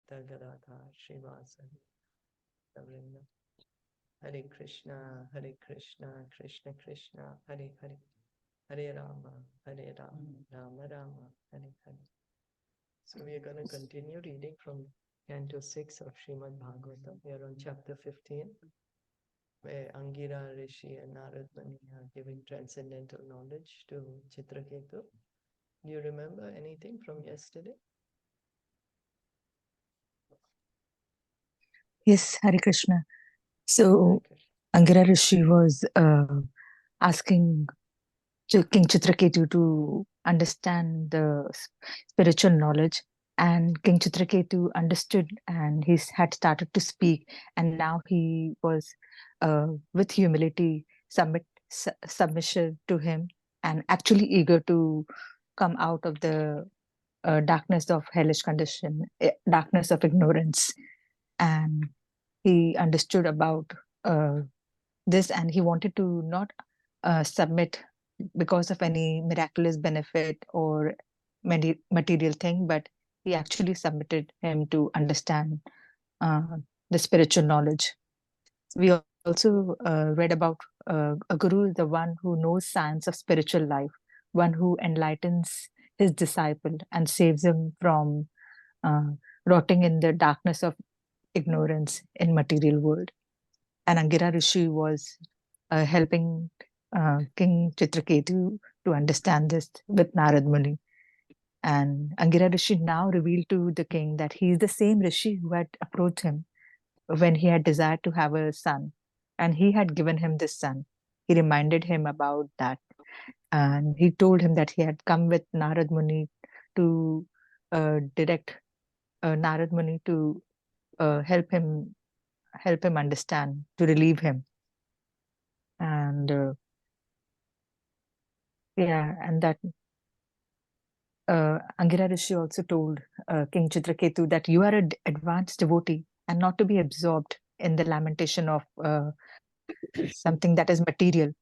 Gadadhar Srivasadi Savrinda. Hare Krishna, Krishna Krishna, Hare Hare, Hare Rama, Rama Rama, Hare Hare. So we are going to continue reading from Canto 6 of Srimad Bhagavatam. We are on chapter 15, where Aṅgirā Rishi and Nārada Muni are giving transcendental knowledge to Chitraketu. Do you remember anything from yesterday? Yes, Hare Krishna. So Aṅgirā Rishi was asking King Chitraketu to understand the spiritual knowledge, and King Chitraketu understood, and he had started to speak, and now he was with humility submission to him, and actually eager to come out of the darkness of hellish condition, darkness of ignorance. And he understood about this, and he wanted to not submit because of any miraculous benefit or material thing, but he actually submitted him to understand the spiritual knowledge. We also read about a guru is the one who knows science of spiritual life, one who enlightens his disciple and saves him from rotting in the darkness of ignorance in material world. And Aṅgirā Rishi was helping King Chitraketu to understand this with Nārada Muni. And Aṅgirā Rishi now revealed to the king that he is the same Rishi who had approached him when he had desired to have a son, and he had given him this son. He reminded him about that, and he told him that he had come with Nārada Muni to direct Nārada Muni to help him understand, to relieve him. And and that Aṅgirā Rishi also told King Chitraketu that you are an advanced devotee and not to be absorbed in the lamentation of something that is material,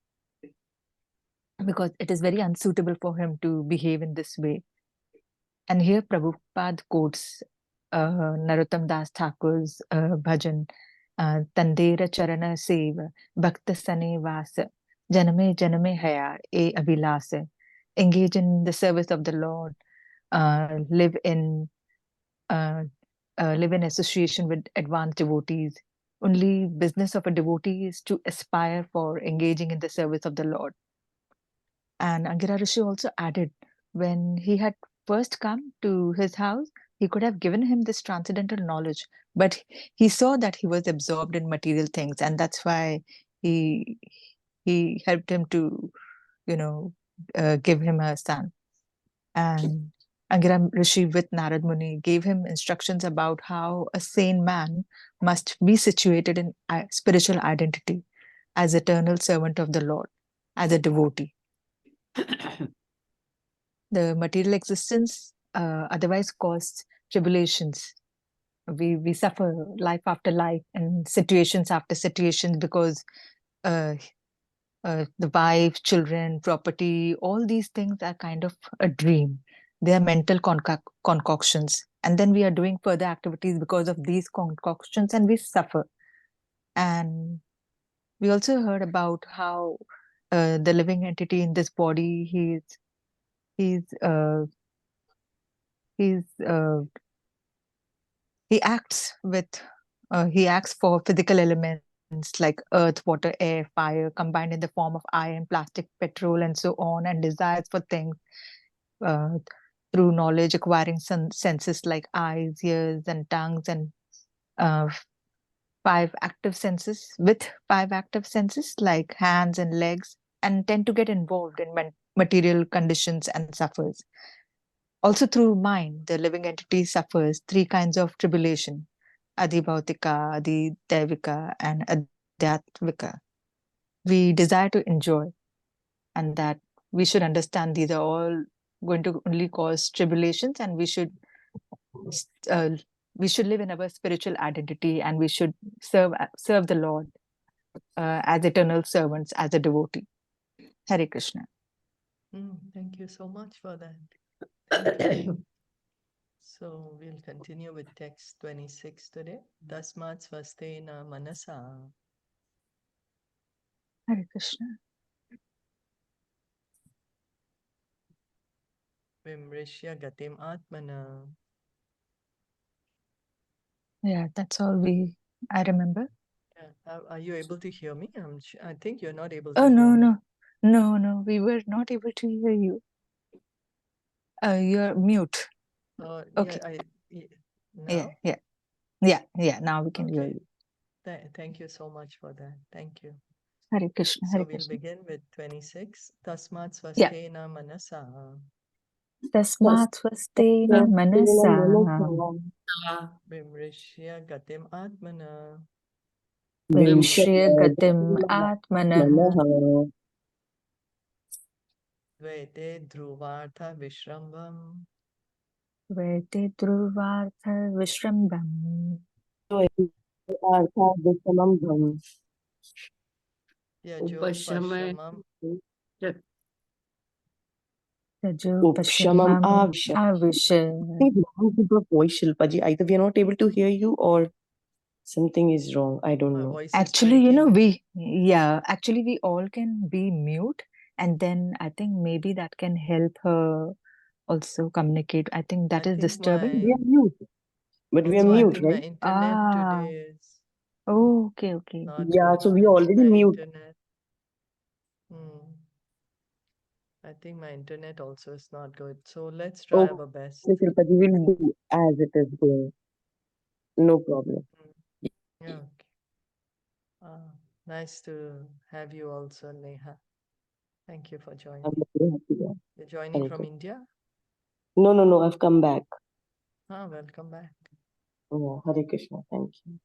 because it is very unsuitable for him to behave in this way. And here Prabhupada quotes Narottam Das Thakur's bhajan, Tandera Charana Seva, Bhakta Sane Vasa, Janame Janame Haya, E Abhilasa. Engage in the service of the Lord, live in association with advanced devotees. Only business of a devotee is to aspire for engaging in the service of the Lord. And Aṅgirā Rishi also added, when he had first come to his house, he could have given him this transcendental knowledge, but he saw that he was absorbed in material things, and that's why he helped him to, give him a son. And Aṅgirā Rishi with Nārada Muni gave him instructions about how a sane man must be situated in spiritual identity as eternal servant of the Lord, as a devotee. The material existence otherwise causes tribulations. We suffer life after life and situations after situations because the wife, children, property, all these things are kind of a dream. They are mental concoctions. And then we are doing further activities because of these concoctions, and we suffer. And we also heard about how the living entity in this body, he acts for physical elements like earth, water, air, fire, combined in the form of iron, plastic, petrol, and so on, and desires for things through knowledge, acquiring senses like eyes, ears, and tongues, and 5 active senses, like hands and legs, and tend to get involved in material conditions and suffers. Also through mind, the living entity suffers 3 kinds of tribulation: Adhibhautika, Adhidaivika, and Adhyatmika. We desire to enjoy, and that we should understand these are all going to only cause tribulations, and we should live in our spiritual identity, and we should serve the Lord as eternal servants, as a devotee. Hare Krishna. Thank you so much for that. So we'll continue with text 26 today. Tasmat svastena manasa Hare Krishna. vimrishya gatim atmana. Yeah, that's all I remember. Yeah. Are you able to hear me? I think you're not able Oh, to hear me. no. We were not able to hear you. You're mute. Yeah, Okay. now? Yeah. Now we can hear Okay. you. Thank you so much for that. Thank you. Hare Krishna. So Hare we'll Krishna. begin with 26. Tasmat Yeah. svastena manasa Tasmat swastena manasa vimrishya gatim atmana vimshya gatim atmanah dvaite dhruvartha vishrambam vete dhruvartha vishrambam yajo pashamam tajo Upshamam pashamam Avisha. avisha. With the voice, Shilpaji. Either we are not able to hear you or something is wrong. I don't my know. voice is Actually, breaking. we all can be mute, and then I think maybe that can help her also communicate. I think that I is think disturbing. We are mute. But we are also I mute, think my right? internet today is Okay. not Yeah, good. so we I already think my mute. internet I think my internet also is not good. So let's try our best. Okay, Shilpaji, we'll do as it is going. No problem. Yeah, okay. Nice to have you also, Neha. Thank you for I'm joining. very happy. Yeah. You're joining Thank from you. India? No, I've come back. Welcome back. Oh, Hare Krishna. Thank you.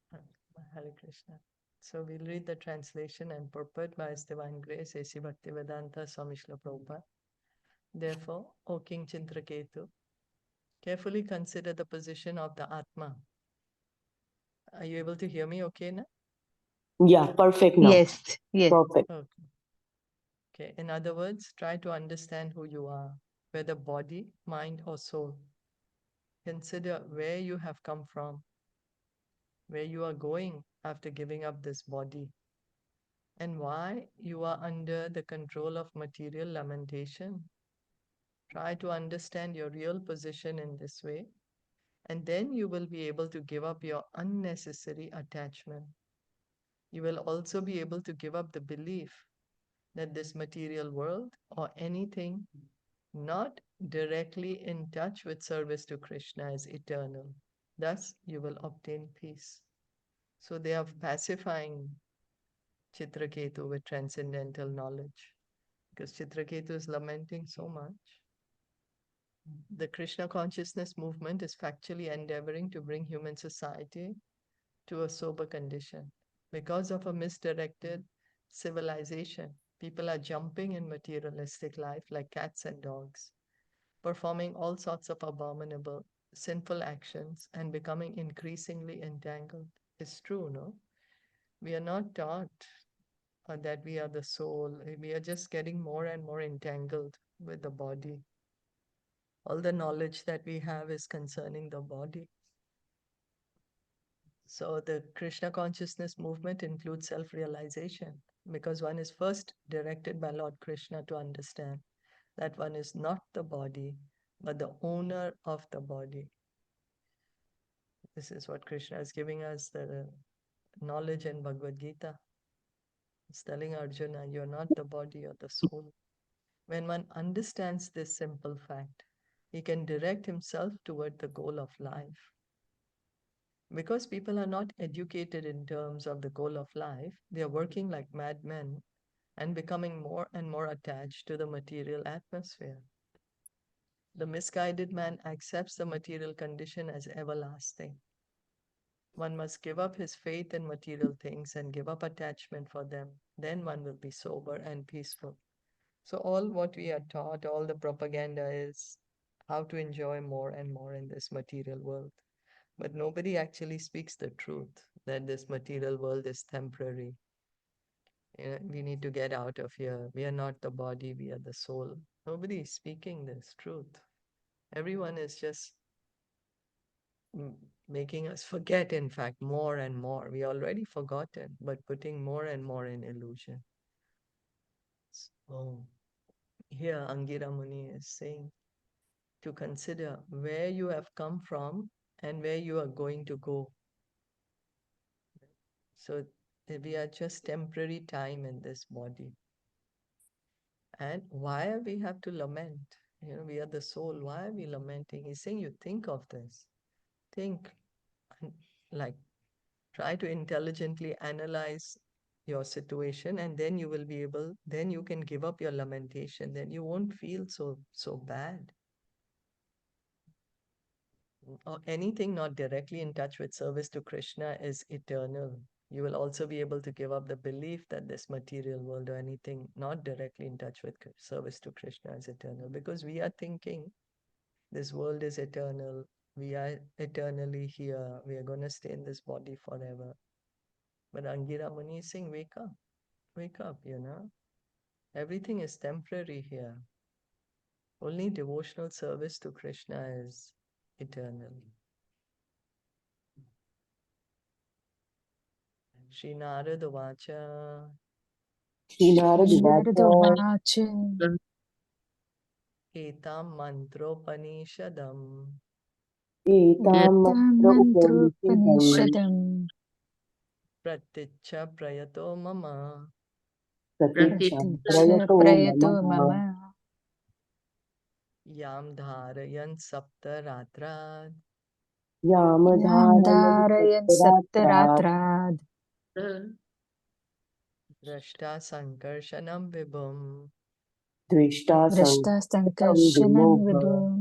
Hare Krishna. So we'll read the translation and purport by His Divine Grace, A.C. Bhaktivedanta Swami Srila Prabhupada. Therefore, O King Chitraketu, carefully consider the position of the Atma. Are you able to hear me okay now? Yeah, perfect now. Yes. Perfect. Okay. In other words, try to understand who you are, whether body, mind, or soul. Consider where you have come from, where you are going after giving up this body, and why you are under the control of material lamentation. Try to understand your real position in this way, and then you will be able to give up your unnecessary attachment. You will also be able to give up the belief that this material world or anything not directly in touch with service to Krishna is eternal. Thus, you will obtain peace. So they are pacifying Chitraketu with transcendental knowledge because Chitraketu is lamenting so much. The Krishna consciousness movement is factually endeavoring to bring human society to a sober condition. Because of a misdirected civilization, people are jumping in materialistic life like cats and dogs, performing all sorts of abominable, sinful actions and becoming increasingly entangled. It's true, no? We are not taught that we are the soul. We are just getting more and more entangled with the body. All the knowledge that we have is concerning the body. So the Krishna consciousness movement includes self-realization because one is first directed by Lord Krishna to understand that one is not the body, but the owner of the body. This is what Krishna is giving us the knowledge in Bhagavad Gita. It's telling Arjuna, you're not the body, you're the soul. When one understands this simple fact, he can direct himself toward the goal of life. Because people are not educated in terms of the goal of life, they are working like madmen and becoming more and more attached to the material atmosphere. The misguided man accepts the material condition as everlasting. One must give up his faith in material things and give up attachment for them. Then one will be sober and peaceful. So all what we are taught, all the propaganda is how to enjoy more and more in this material world. But nobody actually speaks the truth that this material world is temporary. We need to get out of here. We are not the body, we are the soul. Nobody is speaking this truth. Everyone is just making us forget, in fact, more and more. We already forgotten, but putting more and more in illusion. So here Aṅgirā Muni is saying to consider where you have come from and where you are going to go. So we are just temporary time in this body. And why we have to lament? We are the soul. Why are we lamenting? He's saying, you think of this. Think, like, try to intelligently analyze your situation, and then you will be able, then you can give up your lamentation. Then you won't feel so bad. Or anything not directly in touch with service to Krishna is eternal. You will also be able to give up the belief that this material world or anything not directly in touch with service to Krishna is eternal, because we are thinking this world is eternal. We are eternally here. We are going to stay in this body forever. But Aṅgirā Muni is saying, wake up, Everything is temporary here. Only devotional service to Krishna is eternal. Shri Nārada Vacha. Nārada Vachan. Etam mantropanishadam. Etam Mantropanishadam. Pratitcha prayato mama. Pratitcha prayato mama. Yam dharayan sapta ratrad. Yam dharayan saptaratrad. Drashta sankarshanam vibhum. Drashta sankarshanam vibhum.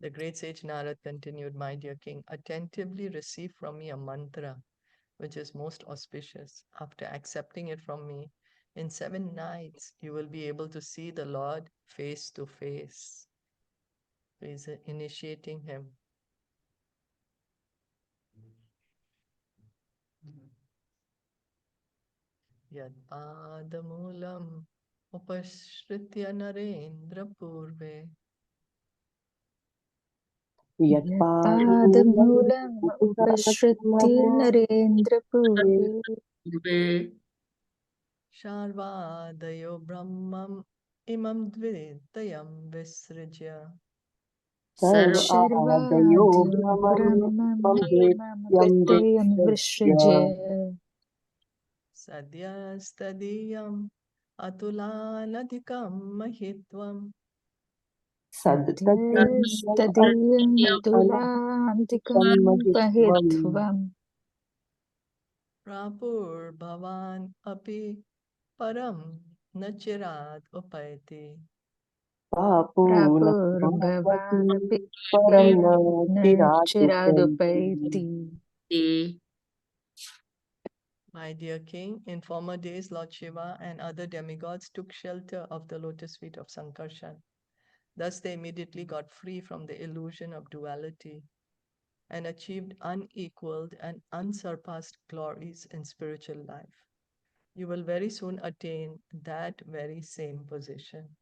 The great sage Nārada continued, my dear king, attentively receive from me a mantra which is most auspicious. After accepting it from me, in 7 nights you will be able to see the Lord face to face. So he's initiating him. Yad padamulam upashritya narendra purve. Yatpadamulam upashritya narendra purve. Sharvadayo brahmam imam dvidayam visrijya. Sarvadayo brahmam imam dvidayam visrijya. Sadyastadiyam atulanadhikam mahitvam. Sadyastadiyam atulantikam mahitvam. Prapur bhavan api param nachirad upayati. Prapur bhavanapi chiradupaiti. My dear king, in former days, Lord Shiva and other demigods took shelter of the lotus feet of Sankarshan. Thus they immediately got free from the illusion of duality and achieved unequaled and unsurpassed glories in spiritual life. You will very soon attain that very same position.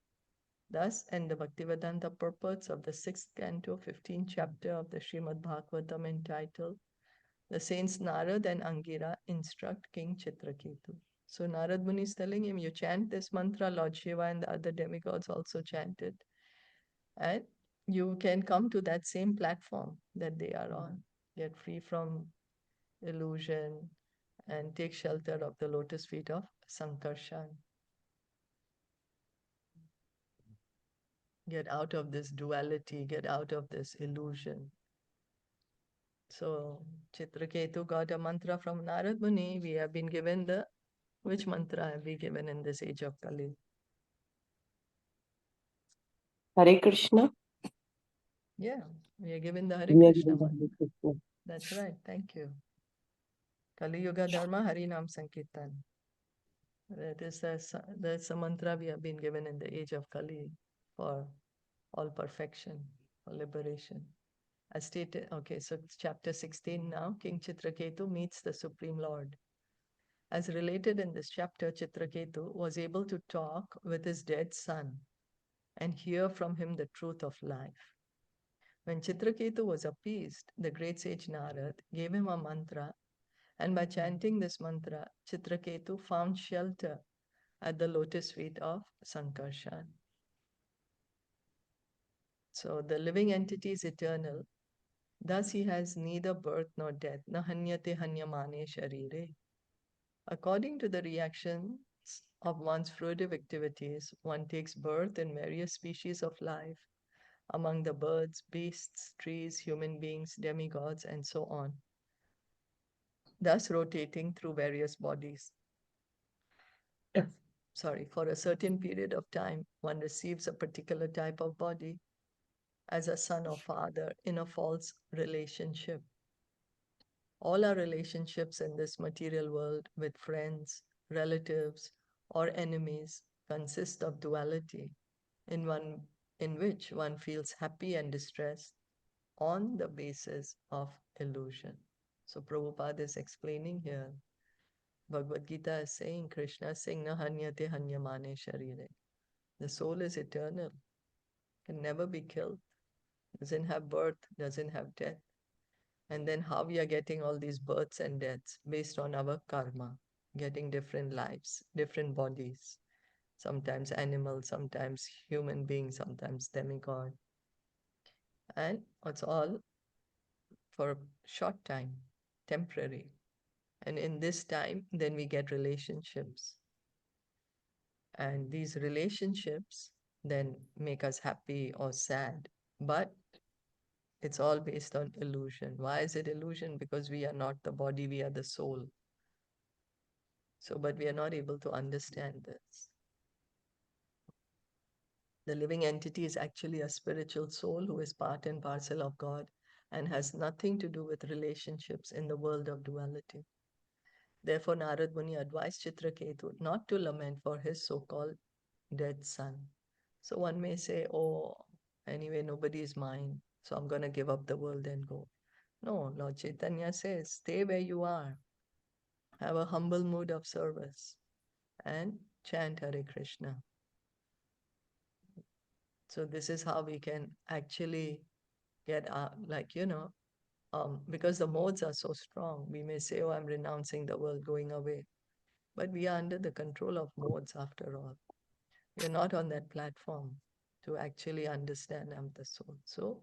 Thus, in the Bhaktivedanta purports of the 6th canto, 15th chapter of the Srimad Bhagavatam entitled, the saints Nārada and Aṅgirā instruct King Chitraketu. So Nārada Muni is telling him, you chant this mantra, Lord Shiva and the other demigods also chanted, and you can come to that same platform that they are on. Get free from illusion and take shelter of the lotus feet of Sankarshan. Get out of this duality, get out of this illusion. So Chitraketu got a mantra from Nārada Muni. We have been given which mantra have we given in this age of Kali? Hare Krishna. Yeah, we are given the Hare We are Krishna given the mantra. Hare Krishna. That's right, thank you. Kali Yuga Dharma Hari Nam Sankirtan. That is that's a mantra we have been given in the age of Kali for all perfection, for liberation. As stated, okay, so it's chapter 16 now. King Chitraketu meets the Supreme Lord. As related in this chapter, Chitraketu was able to talk with his dead son and hear from him the truth of life. When Chitraketu was appeased, the great sage Nārada gave him a mantra, and by chanting this mantra, Chitraketu found shelter at the lotus feet of Sankarshan. So the living entity is eternal. Thus he has neither birth nor death. Na hanyate hanyamane sharire. According to the reactions of one's fruitive activities, one takes birth in various species of life, among the birds, beasts, trees, human beings, demigods, and so on, thus rotating through various bodies. For a certain period of time, one receives a particular type of body as a son or father in a false relationship. All our relationships in this material world with friends, relatives, or enemies consist of duality, in which one feels happy and distressed on the basis of illusion. So Prabhupada is explaining here. Bhagavad Gita is saying, Krishna is saying, Na hanyate hanyamane sharire. The soul is eternal, can never be killed, doesn't have birth, doesn't have death. And then how we are getting all these births and deaths based on our karma, getting different lives, different bodies, sometimes animals, sometimes human beings, sometimes demigod. And it's all for a short time, temporary. And in this time, then we get relationships. And these relationships then make us happy or sad. But it's all based on illusion. Why is it illusion? Because we are not the body, we are the soul. So, but we are not able to understand this. The living entity is actually a spiritual soul who is part and parcel of God and has nothing to do with relationships in the world of duality. Therefore, Nārada Muni advised Chitraketu not to lament for his so-called dead son. So one may say, oh, anyway, nobody is mine, so I'm going to give up the world and go. No, Lord Chaitanya says, stay where you are. Have a humble mood of service and chant Hare Krishna. So this is how we can actually get out, because the modes are so strong. We may say, oh, I'm renouncing the world, going away. But we are under the control of modes after all. We are not on that platform to actually understand I'm the soul. So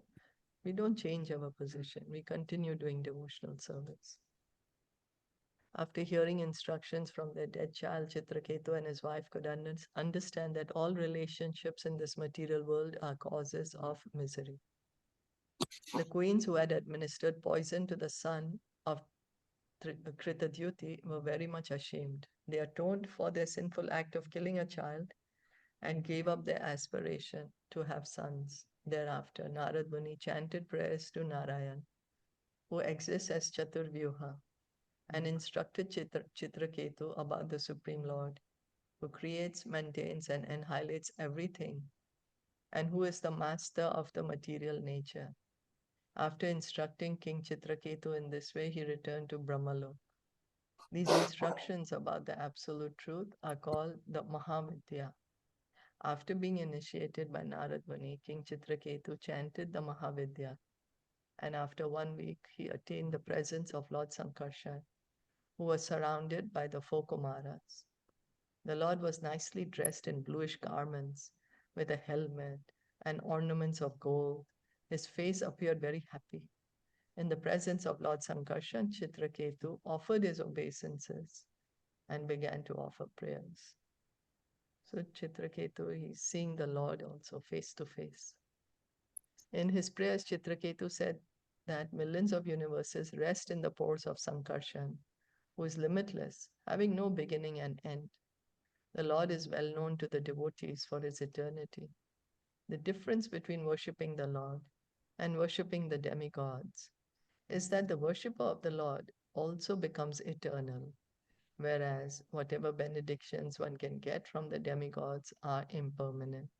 we don't change our position. We continue doing devotional service. After hearing instructions from their dead child, Chitraketu and his wife could understand that all relationships in this material world are causes of misery. The queens who had administered poison to the son of Kritadyuti were very much ashamed. They atoned for their sinful act of killing a child and gave up their aspiration to have sons. Thereafter, Nārada Muni chanted prayers to Narayan, who exists as Chaturvyuha, and instructed Chitraketu about the Supreme Lord, who creates, maintains, and annihilates everything, and who is the master of the material nature. After instructing King Chitraketu in this way, he returned to Brahmalok. These instructions about the absolute truth are called the Mahavidya. After being initiated by Nārada Muni, King Chitraketu chanted the Mahavidya, and after 1 week, he attained the presence of Lord Sankarshan, who was surrounded by the four Kumaras. The Lord was nicely dressed in bluish garments, with a helmet and ornaments of gold. His face appeared very happy. In the presence of Lord Sankarshan, Chitraketu offered his obeisances and began to offer prayers. So Chitraketu, he's seeing the Lord also face to face. In his prayers, Chitraketu said that millions of universes rest in the pores of Sankarshan, who is limitless, having no beginning and end. The Lord is well known to the devotees for his eternity. The difference between worshipping the Lord and worshipping the demigods is that the worshipper of the Lord also becomes eternal, whereas whatever benedictions one can get from the demigods are impermanent.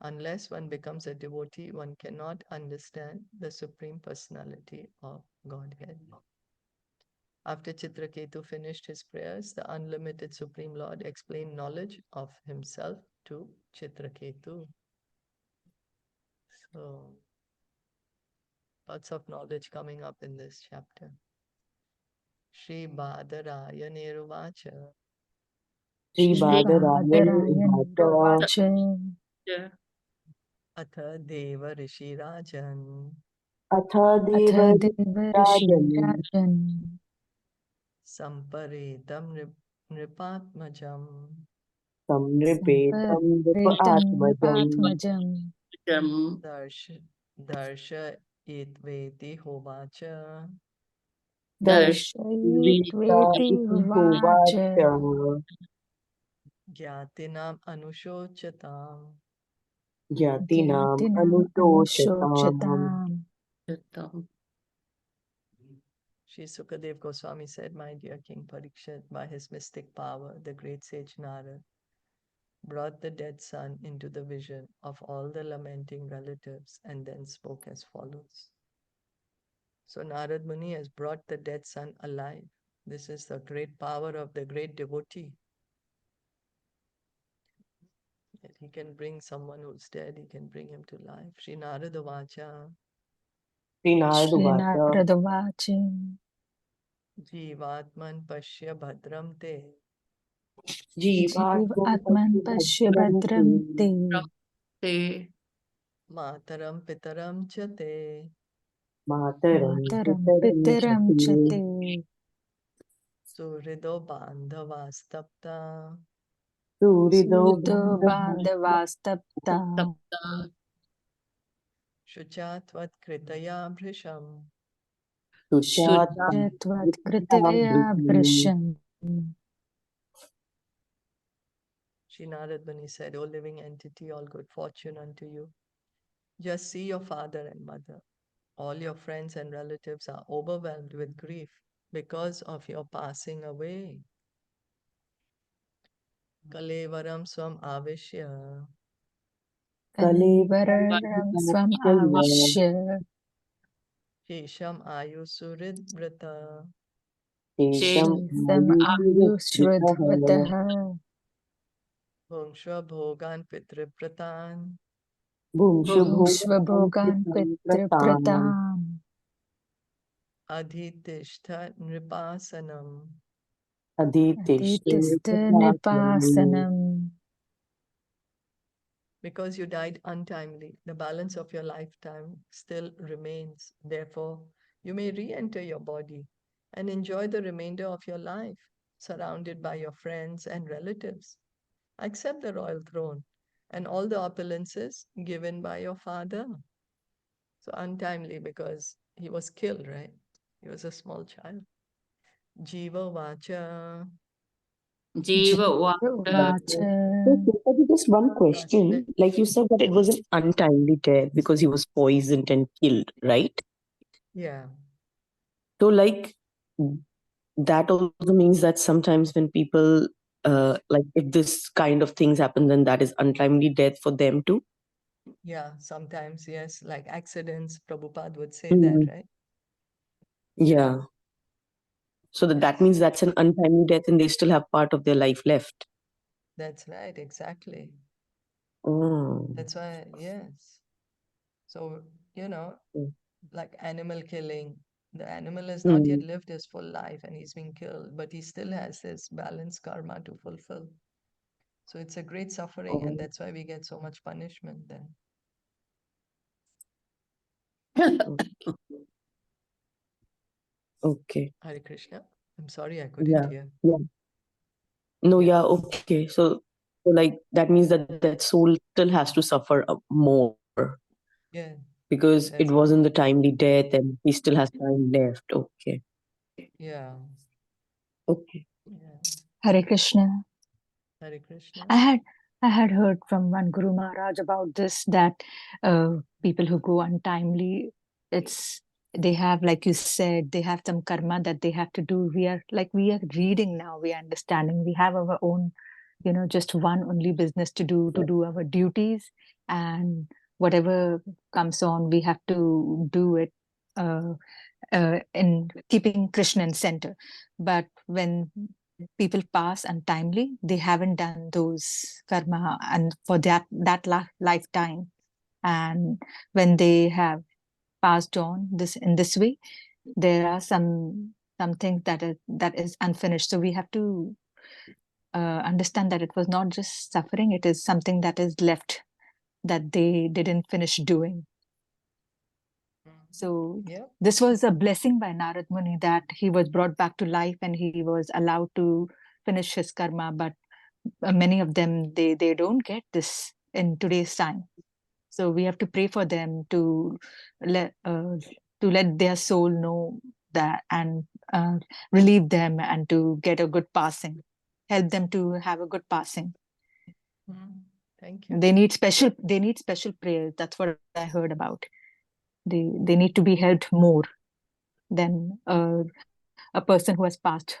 Unless one becomes a devotee, one cannot understand the Supreme Personality of Godhead. After Chitraketu finished his prayers, the unlimited Supreme Lord explained knowledge of himself to Chitraketu. So, Lots of knowledge coming up in this chapter. Shri Badaraya Neruvacha. Shri Badarayani Vacha. Atha Deva Rishi Rajan. Atha Atha Deva Deva Rishi Rajan Rajan. Samparetam Nripatmajam. Samripetam Samparitam Atmajam Nipatmajam. Darsha Itveti Hovacha. Darshayitweti Vacha. Vacha Gyatinam Anushochatam. Yatinam Gyatinam Anutoshatam. Anushochatam. Shri Sukadev Goswami said, my dear King Parikshit, by his mystic power, the great sage Nārada brought the dead son into the vision of all the lamenting relatives and then spoke as follows. So Narad Muni has brought the dead son alive. This is the great power of the great devotee. That he can bring someone who's dead, he can bring him to life. Shri Nārada Vacha. Shri Nārada Nārada Vacha. Jivatman Pashya Bhadram Te. Atman Pashya Bhadram Te. Mataram Pitaram Chate. Mataram Pitaram Chate. Surido Bandhavastapta. Surido Bandhavastapta. Shuchatvat Kritaya Bhrisham. Shuchatvat Kritaya Bhrisham. Shri Narad Muni said, O living entity, all good fortune unto you. Just see your father and mother. All your friends and relatives are overwhelmed with grief because of your passing away. Kalevaram swam avishya. Kalevaram Swam Avishya. Shesham ayu suridvrata. Shesam Ayushridvataha. Bhungshva bhogan pitripratan. Bhungshvabhogan Pitripratam. Adhitishta nripasanam. Aditista Nipasanam. Because you died untimely, the balance of your lifetime still remains. Therefore, you may re-enter your body and enjoy the remainder of your life, surrounded by your friends and relatives. Accept the royal throne and all the opulences given by your father. So untimely because he was killed, right? He was a small child. Jiva Vacha. Jiva Vacha. Just one question. Like you said that it was an untimely death because he was poisoned and killed, right? Yeah. So like that also means that sometimes when people like if this kind of things happen, then that is untimely death for them too. Yeah, sometimes, yes, like accidents, Prabhupada would say that, right? Yeah. So that means that's an untimely death and they still have part of their life left. That's right, exactly. Oh. That's why, yes. So, like animal killing, the animal has not yet lived his full life and he's been killed, but he still has this balanced karma to fulfill. So it's a great suffering, and that's why we get so much punishment then. Okay. Hare Krishna. I'm sorry I couldn't hear. Yeah. No, Yes. yeah, okay. So like that means that soul still has to suffer more Yeah. because That's it wasn't the timely death and he still has time left. Okay. Yeah. Okay. Yeah. Hare Krishna. Hare Krishna. I had heard from one Guru Maharaj about this, that people who go untimely, they have, like you said, they have some karma that they have to do. We are reading now, we are understanding. We have our own, just one only business to do our duties, and whatever comes on, we have to do it in keeping Krishna in center. But when people pass untimely, they haven't done those karma and for that lifetime, and when they have passed on in this way. There are some things that is unfinished. So we have to understand that it was not just suffering, it is something that is left that they didn't finish doing. So Yeah. this was a blessing by Narad Muni that he was brought back to life and he was allowed to finish his karma. But many of them, they don't get this in today's time. So we have to pray for them to let their soul know that, and relieve them, and to get a good passing, help them to have a good passing. Thank you. They need special prayers. That's what I heard about. They need to be helped more than a person who has passed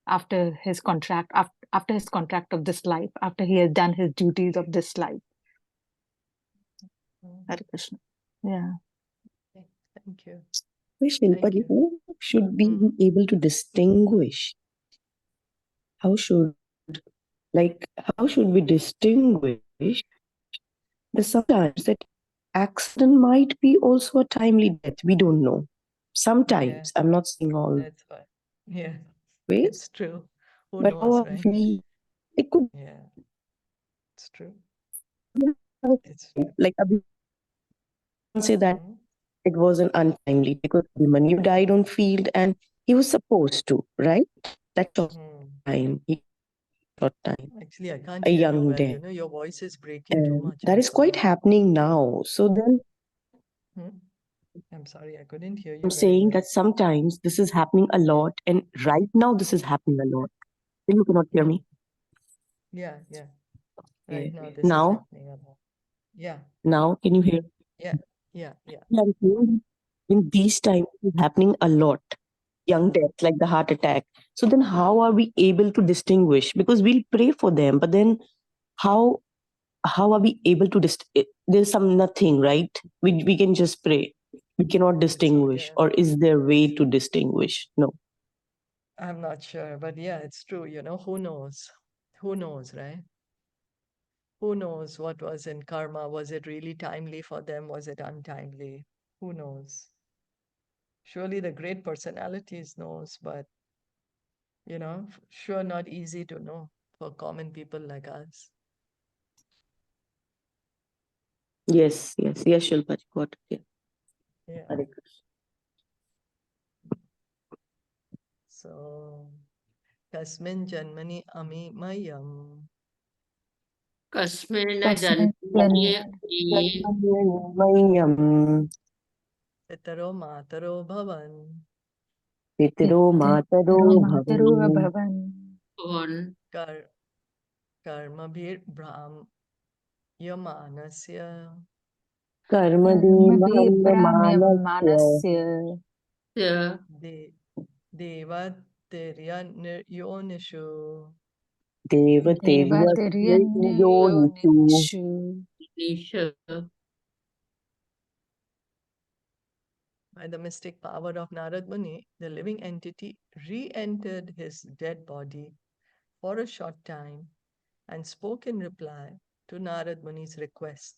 after his contract, after his contract of this life, after he has done his duties of this life. Hare Krishna. Yeah. Thank you. But you. who should be able to distinguish? How should we distinguish that sometimes that accident might be also a timely death? We don't know. Sometimes, I'm not saying all That's why. Yeah, ways, it's true. Who but how knows, are right? it could Yeah, it's true. have It's true. like Abhi say that it wasn't untimely because Abhimanyu died on field and he was supposed to, right? That short time, short time, Actually, I can't a hear you young well. death. Your voice is breaking too much. That I'm is quite sorry. happening now. So then I'm sorry, I couldn't hear you I'm very saying well. that sometimes this is happening a lot, and right now this is happening a lot. You cannot hear me. Yeah. Right now, this is Now, happening a lot. Yeah. now can you hear? Yeah. Yeah, I'm saying in these times it's happening a lot. Young death, like the heart attack. So then, how are we able to distinguish? Because we'll pray for them, but then how are we able to there's some nothing, right? We can just pray. We cannot distinguish, or is there a way to distinguish? No. I'm not sure, but yeah, it's true. Who knows? Who knows, right? Who knows what was in karma? Was it really timely for them? Was it untimely? Who knows? Surely the great personalities knows, but sure not easy to know for common people like us. Yes, Shilpa, got it. Yeah. Hare Krishna. So, Kasmin Janmani Ami Mayam Kasmin Kasmin Mayam Pitaro Mataro Bhavan Pitiro Mataro Mataru Bhavan Bhavan Kar Karmabhir Brahm Yamanasya Karmadimam Brahmyam Manasya Manasya De Devatirya Yonishu Devatirya Yonishu Devatiryanyonishu. By the mystic power of Narad Muni, the living entity re-entered his dead body for a short time and spoke in reply to Narad Muni's request.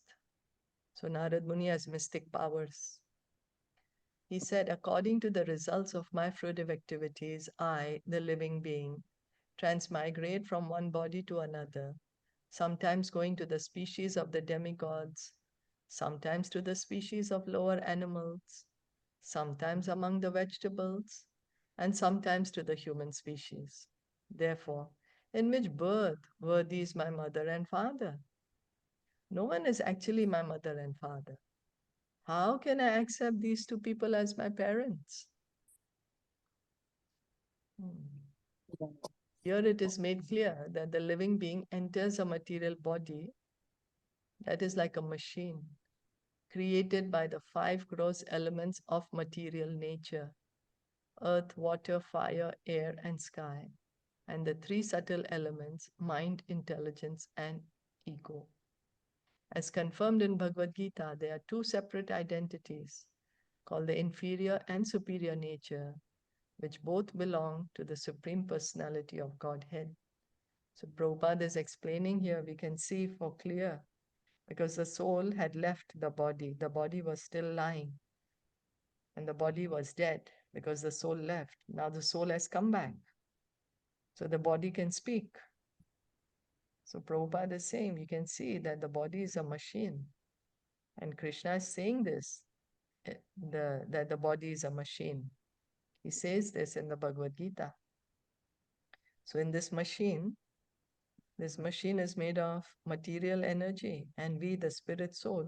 So Narad Muni has mystic powers. He said, according to the results of my fruitive activities, I, the living being, transmigrate from one body to another, sometimes going to the species of the demigods, sometimes to the species of lower animals, sometimes among the vegetables, and sometimes to the human species. Therefore, in which birth were these my mother and father? No one is actually my mother and father. How can I accept these two people as my parents? Here it is made clear that the living being enters a material body that is like a machine created by the 5 gross elements of material nature: earth, water, fire, air, and sky, and the 3 subtle elements: mind, intelligence, and ego. As confirmed in Bhagavad Gita, there are 2 separate identities called the inferior and superior nature, which both belong to the Supreme Personality of Godhead. So Prabhupada is explaining here, we can see for clear, because the soul had left the body was still lying. And the body was dead because the soul left. Now the soul has come back. So the body can speak. So Prabhupada is saying, you can see that the body is a machine. And Krishna is saying this, that the body is a machine. He says this in the Bhagavad Gita. So in this machine is made of material energy, and we, the spirit soul,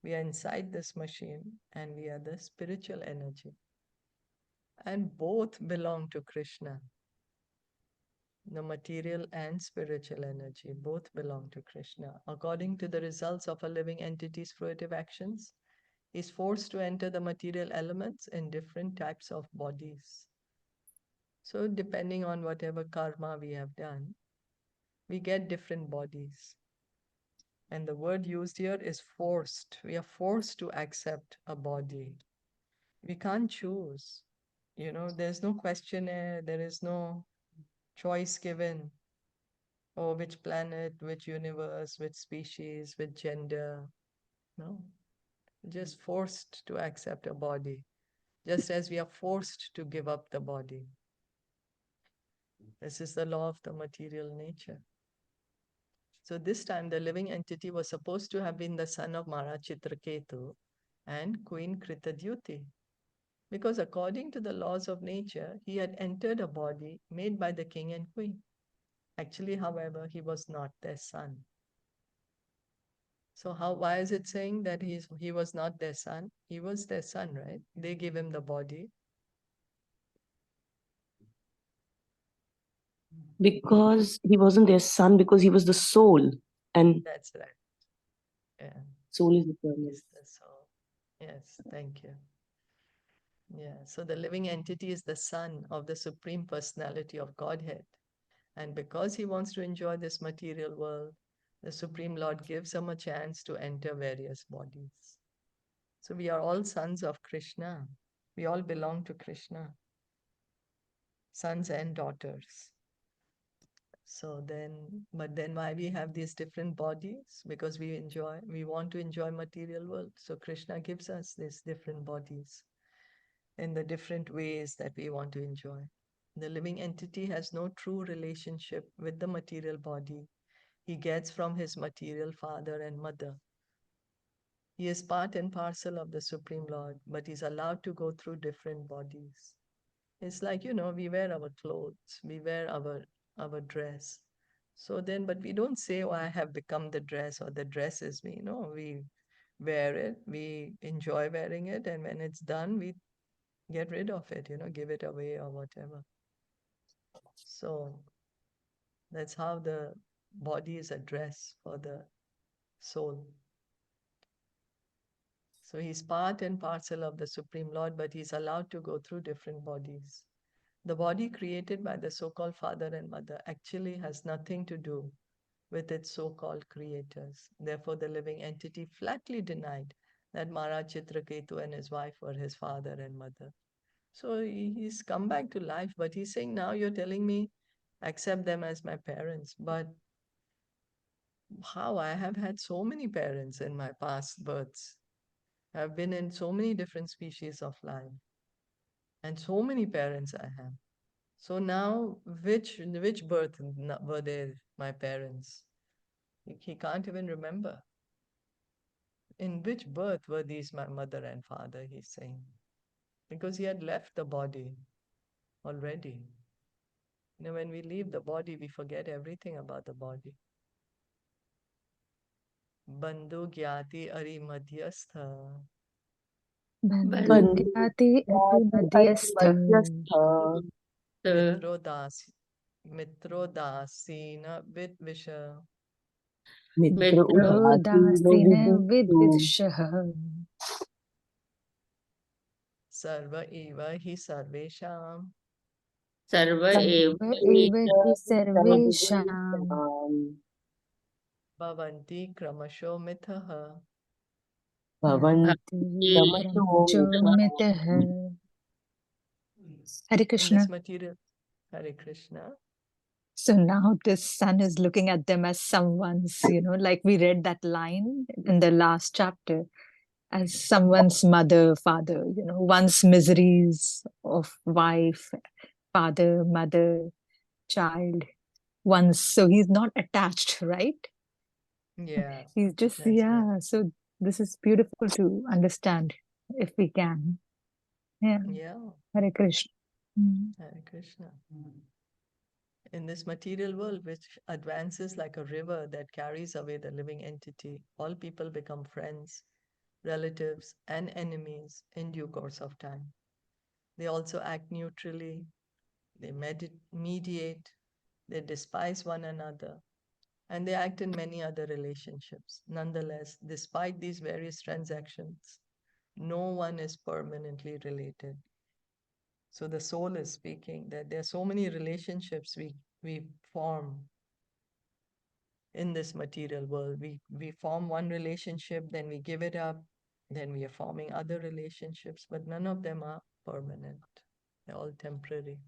we are inside this machine, and we are the spiritual energy. And both belong to Krishna. The material and spiritual energy both belong to Krishna. According to the results of a living entity's fruitive actions, he is forced to enter the material elements in different types of bodies. So depending on whatever karma we have done, we get different bodies. And the word used here is forced. We are forced to accept a body. We can't choose. There's no questionnaire, there is no choice given. Oh, which planet, which universe, which species, which gender. No. Just forced to accept a body, just as we are forced to give up the body. This is the law of the material nature. So this time the living entity was supposed to have been the son of Maharaj Chitraketu and Queen Kritadyuti, because according to the laws of nature, he had entered a body made by the king and queen. Actually, however, he was not their son. So why is it saying that he was not their son? He was their son, right? They gave him the body. Because he wasn't their son, because he was the soul. And That's right. Yeah. soul is eternal. Is the soul. Yes, thank you. Yeah, so the living entity is the son of the Supreme Personality of Godhead. And because he wants to enjoy this material world, the Supreme Lord gives him a chance to enter various bodies. So we are all sons of Krishna. We all belong to Krishna, sons and daughters. But then why we have these different bodies? Because we want to enjoy material world. So Krishna gives us these different bodies in the different ways that we want to enjoy. The living entity has no true relationship with the material body he gets from his material father and mother. He is part and parcel of the Supreme Lord, but he's allowed to go through different bodies. It's like, we wear our clothes, we wear our dress. So then, but we don't say, oh, I have become the dress or the dress is me. No, we wear it, we enjoy wearing it, and when it's done, we get rid of it, give it away or whatever. So that's how the body is a dress for the soul. So he's part and parcel of the Supreme Lord, but he's allowed to go through different bodies. The body created by the so-called father and mother actually has nothing to do with its so-called creators. Therefore, the living entity flatly denied that Maharaj Chitraketu and his wife were his father and mother. So he's come back to life, but he's saying, now you're telling me, accept them as my parents. But how? I have had so many parents in my past births. I've been in so many different species of life. And so many parents I have. So now, which birth were they my parents? He can't even remember. In which birth were these my mother and father, he's saying. Because he had left the body already. When we leave the body, we forget everything about the body. Bandhu gyati ari madhyastha. Bandhu gyati ati madhyastha. Mitrodasina vidvisha. Mitrodasina vidvishaha. Sarva eva hi sarvesham. Sarva eva hi sarvesham. Bhavanti kramasho mithaha. Bhavanti kramasho mitaha. Hare Krishna. In this material, Hare Krishna. So now this son is looking at them as someone's, like we read that line in the last chapter. as someone's mother, father, one's miseries of wife, father, mother, child, once. So he's not attached, right? Yeah, He's just, that's right. yeah. So this is beautiful to understand if we can. Yeah. Yeah, Hare Krishna. Hare Krishna. In this material world, which advances like a river that carries away the living entity, all people become friends, relatives, and enemies in due course of time. They also act neutrally, they mediate, they despise one another, and they act in many other relationships. Nonetheless, despite these various transactions, no one is permanently related. So the soul is speaking that there are so many relationships we form in this material world. We form one relationship, then we give it up, then we are forming other relationships, but none of them are permanent. They're all temporary.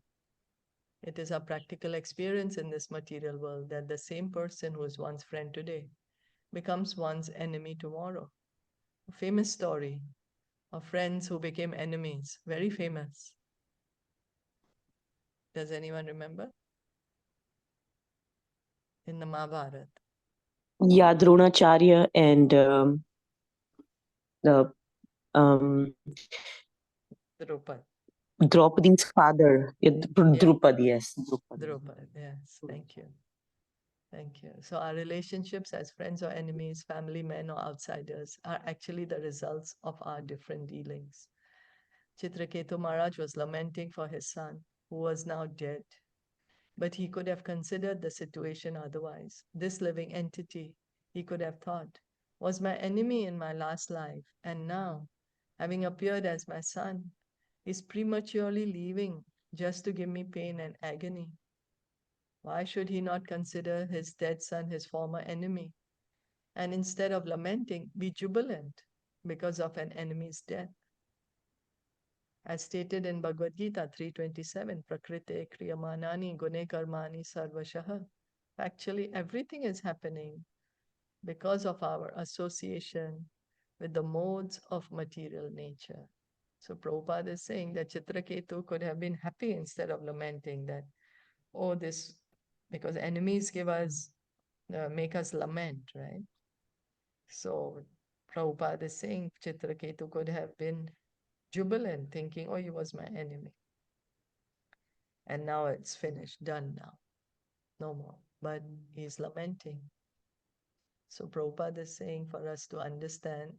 It is a practical experience in this material world that the same person who is one's friend today becomes one's enemy tomorrow. A famous story of friends who became enemies, very famous. Does anyone remember? In the Mahabharata. Yeah, Dronacharya and the Draupadi. Draupadi's father. Yeah, Drupadi, yes. Draupadi, yes, thank you. Thank you. So our relationships as friends or enemies, family men or outsiders are actually the results of our different dealings. Chitraketu Maharaj was lamenting for his son, who was now dead. But he could have considered the situation otherwise. This living entity, he could have thought, was my enemy in my last life, and now, having appeared as my son, is prematurely leaving just to give me pain and agony. Why should he not consider his dead son his former enemy, and instead of lamenting, be jubilant because of an enemy's death? As stated in Bhagavad Gita 3:27, Prakrite Kriyamanani Gune Karmani Sarvashaha. Actually, everything is happening because of our association with the modes of material nature. So Prabhupada is saying that Chitraketu could have been happy instead of lamenting that, oh, this, because enemies make us lament, right? So Prabhupada is saying Chitraketu could have been jubilant, thinking, oh, he was my enemy. And now it's finished, done now, no more. But he's lamenting. So Prabhupada is saying for us to understand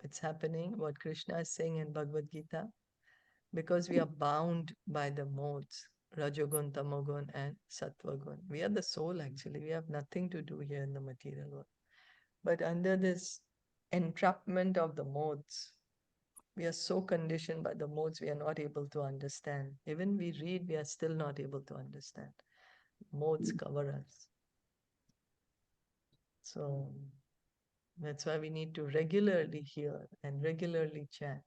it's happening, what Krishna is saying in Bhagavad Gita, because we are bound by the modes, Rajogun, Tamogun, and Sattvagun. We are the soul, actually. We have nothing to do here in the material world. But under this entrapment of the modes, we are so conditioned by the modes, we are not able to understand. Even we read, we are still not able to understand. Modes cover us. So that's why we need to regularly hear and regularly chant.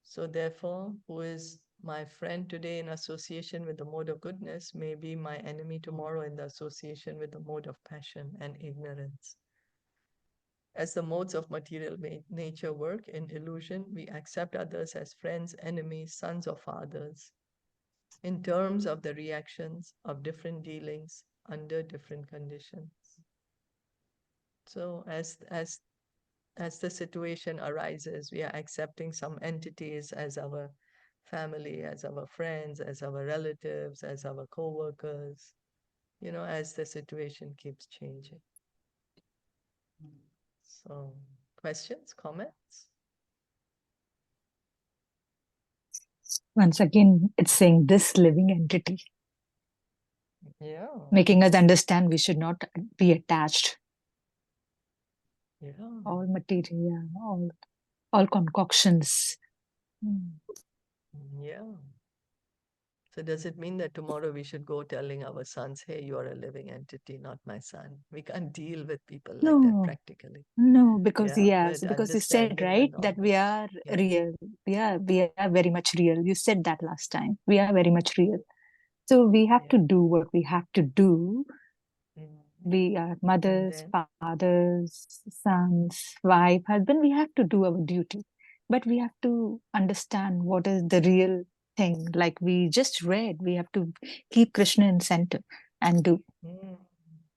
So therefore, who is my friend today in association with the mode of goodness may be my enemy tomorrow in the association with the mode of passion and ignorance. As the modes of material nature work in illusion, we accept others as friends, enemies, sons or fathers, in terms of the reactions of different dealings under different conditions. So as the situation arises, we are accepting some entities as our family, as our friends, as our relatives, as our co-workers, as the situation keeps changing. So, questions, comments? Once again, it's saying this living entity, Yeah. making us understand we should not be attached. Yeah. All material, all concoctions. Yeah. So does it mean that tomorrow we should go telling our sons, hey, you are a living entity, not my son? We can't deal with people like that practically. No, because but because you said, understanding right, the that we norms. are Yeah. real. We are very much real. You said that last time. We are very much real. So we have to do what we have to do We are mothers, then? fathers, sons, wife, husband. We have to do our duty. But we have to understand what is the real thing. Like we just read, we have to keep Krishna in center and do. Mm.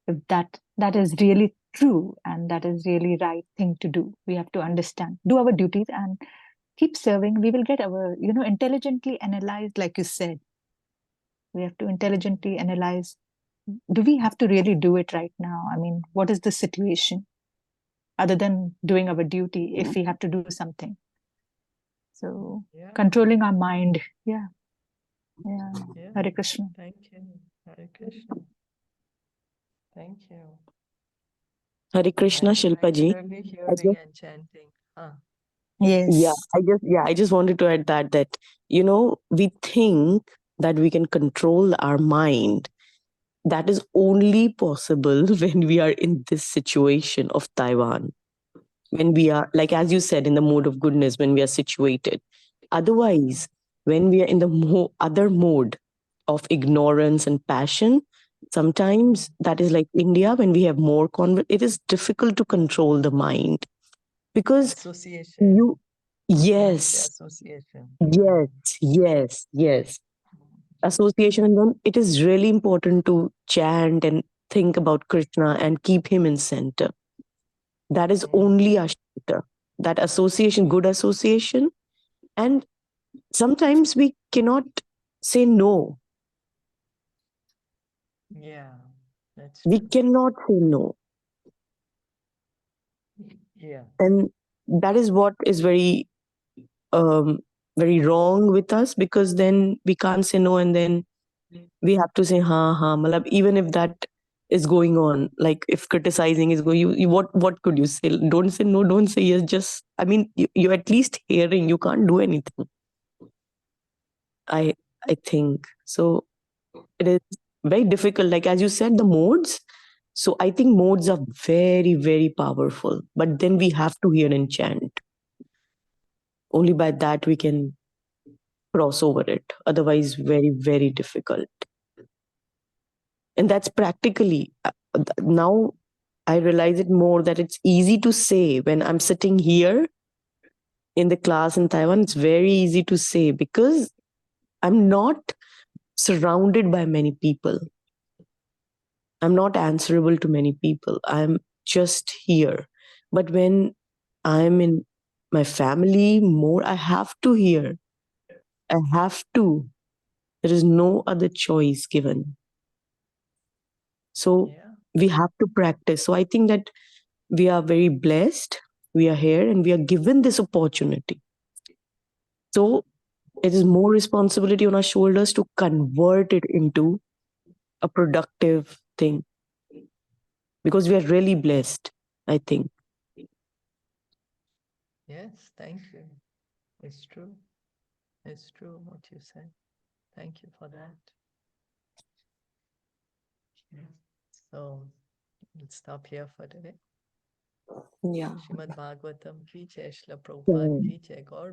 If that is really true and that is really right thing to do, we have to understand, do our duties and keep serving. We will get our, intelligently analyze, like you said. We have to intelligently analyze, do we have to really do it right now? I mean, what is the situation other than doing our duty if we have to do something? So Yeah. controlling our mind. Yeah. Yeah. Hare Krishna. Thank you. Hare Krishna. Thank you. Hare Krishna, I'm Shilpa ji. regularly hearing and chanting. Yeah, Yes. I just wanted to add that we think that we can control our mind. That is only possible when we are in this situation of Taiwan. When we are, like as you said, in the mode of goodness, when we are situated. Otherwise, when we are in the other mode of ignorance and passion, sometimes that is like India, when we have more it is difficult to control the mind. Because Association. yes, Association. yes. Association, and then it is really important to chant and think about Krishna and keep him in center. That is only Ashita. That association, good association. And sometimes we cannot say no. Yeah, that's We true. cannot say no. Yeah. And that is what is very wrong with us, because then we can't say no, and then we have to say malab, even if that is going on, like if criticizing is going, you what could you say? Don't say no, don't say yes, just, I mean, you're at least hearing, you can't do anything. I think so. It is very difficult, like as you said, the modes. So I think modes are very, very powerful, but then we have to hear and chant. Only by that we can cross over it. Otherwise, very, very difficult. And that's practically, now I realize it more, that it's easy to say when I'm sitting here in the class in Taiwan. It's very easy to say because I'm not surrounded by many people. I'm not answerable to many people. I'm just here. But when I'm in my family more, I have to hear. I have to. There is no other choice given. So we have to practice. So I think that we are very blessed. We are here and we are given this opportunity. So it is more responsibility on our shoulders to convert it into a productive thing, because we are really blessed, I think. Yes, thank you. It's true. It's true what you said. Thank you for that. So we'll stop here for today. Yeah. Srimad Bhagavatam ki jai, Srila Prabhupada ki jai, Gaur